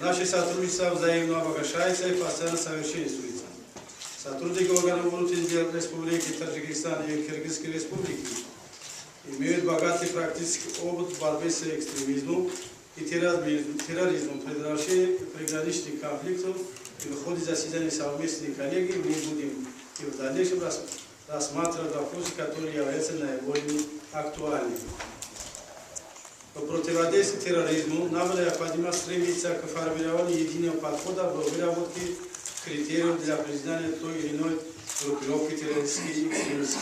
Наше сотрудничество взаимно обогащается и постоянно совершенствуется. Сотрудники органов внутренних дел Республики Таджикистан и Кыргызской Республики имеют богатый практический опыт борьбы с экстремизмом и терроризмом, предотвращения приграничных конфликтов, и в ходе заседаний совместных коллегий мы будем и в дальнейшем рассматривать вопросы, которые являются наиболее актуальными. По противодействию терроризму нам необходимо стремиться к формированию единого подхода в выработке критериев для признания той или иной группировки террористических и экстремистских.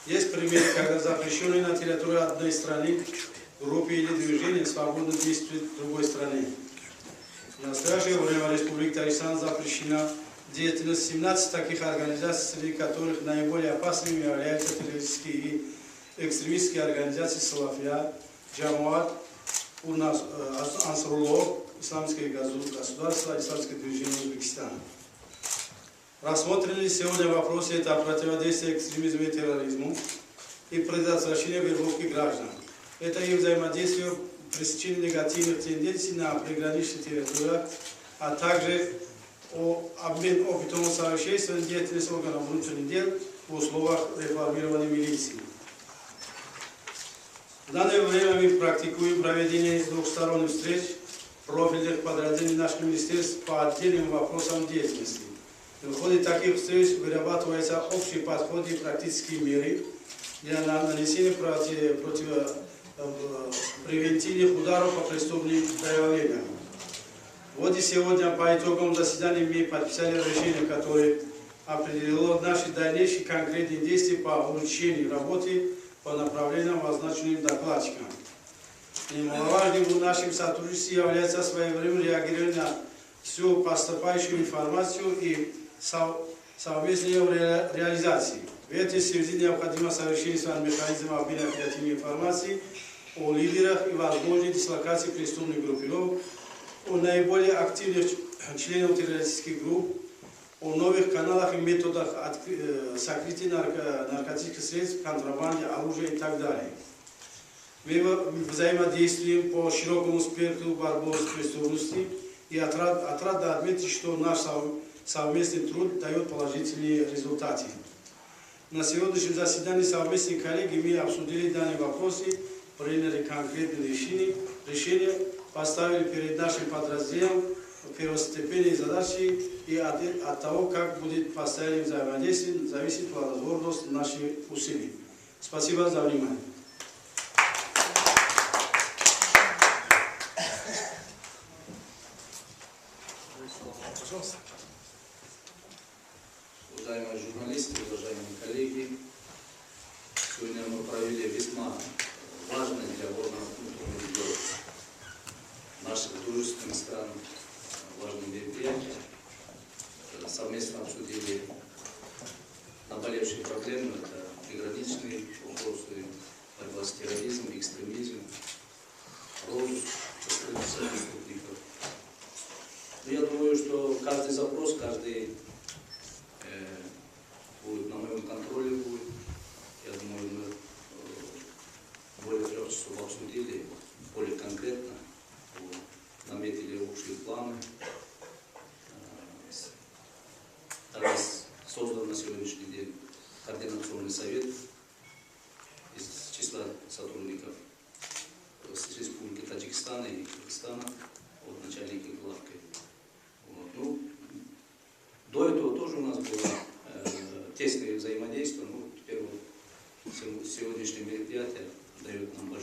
Есть пример, когда запрещенные на территории одной страны группы или движения свободно действуют в другой стране. В настоящее время в Республике Таджикистан запрещена деятельность 17 таких организаций, среди которых наиболее опасными являются террористические и экстремистские организации Салафия, Джамуат, Ансаруллах, Исламское государство, Исламское движение Узбекистана. Рассмотрены сегодня вопросы это противодействие экстремизму и терроризму и предотвращение вербовки граждан. Это и взаимодействие пресечения негативных тенденций на приграничных территориях, а также обмен опытом совершенствования деятельности органов внутренних дел в условиях реформирования милиции. В данное время мы практикуем проведение двухсторонних встреч профильных подразделений наших министерств по отдельным вопросам деятельности. В ходе таких встреч вырабатываются общие подходы и практические меры для нанесения превентивных ударов по преступным проявлениям. Вот и сегодня по итогам заседания мы подписали решение, которое определило наши дальнейшие конкретные действия по улучшению работы по направлениям, обозначенным докладчиком. Немаловажным в нашем сотрудничестве является своевременное реагирование на всю поступающую информацию и совместной реализации. В этой связи необходимо совершенствовать механизм обмена оперативной информации о лидерах и возможной дислокации преступных группировок, о наиболее активных членах террористических групп, о новых каналах и методах сокрытия наркотических средств, контрабанде, оружия и так далее. Мы взаимодействуем по широкому спектру борьбы с преступностью, и отрадно отметить, что наш совместный труд дает положительные результаты. На сегодняшнем заседании совместной коллегии мы обсудили данные вопросы, приняли конкретные решения, поставили перед нашим подразделением первостепенные задачи, и от того, как будет постоянное взаимодействие, зависит плодотворность наших усилий. Спасибо за внимание. Уважаемые журналисты, уважаемые коллеги, сегодня мы провели весьма важное для органов внутренних дел наших дружественных стран важные мероприятия. Совместно обсудили наболевшие проблемы, это приграничные вопросы, борьба с терроризмом, экстремизмом, розыск преступников. Я думаю, что каждый запрос, каждый будет на моем контроле будет. Я думаю, мы более 3 часов обсудили, более конкретно, наметили общие планы. Также создан на сегодняшний день координационный совет из числа сотрудников с Республики Таджикистана и Кыргызстана от начальника главки. Ну, до этого тоже у нас было тесное взаимодействие, но теперь вот сегодняшнее мероприятие дает нам большое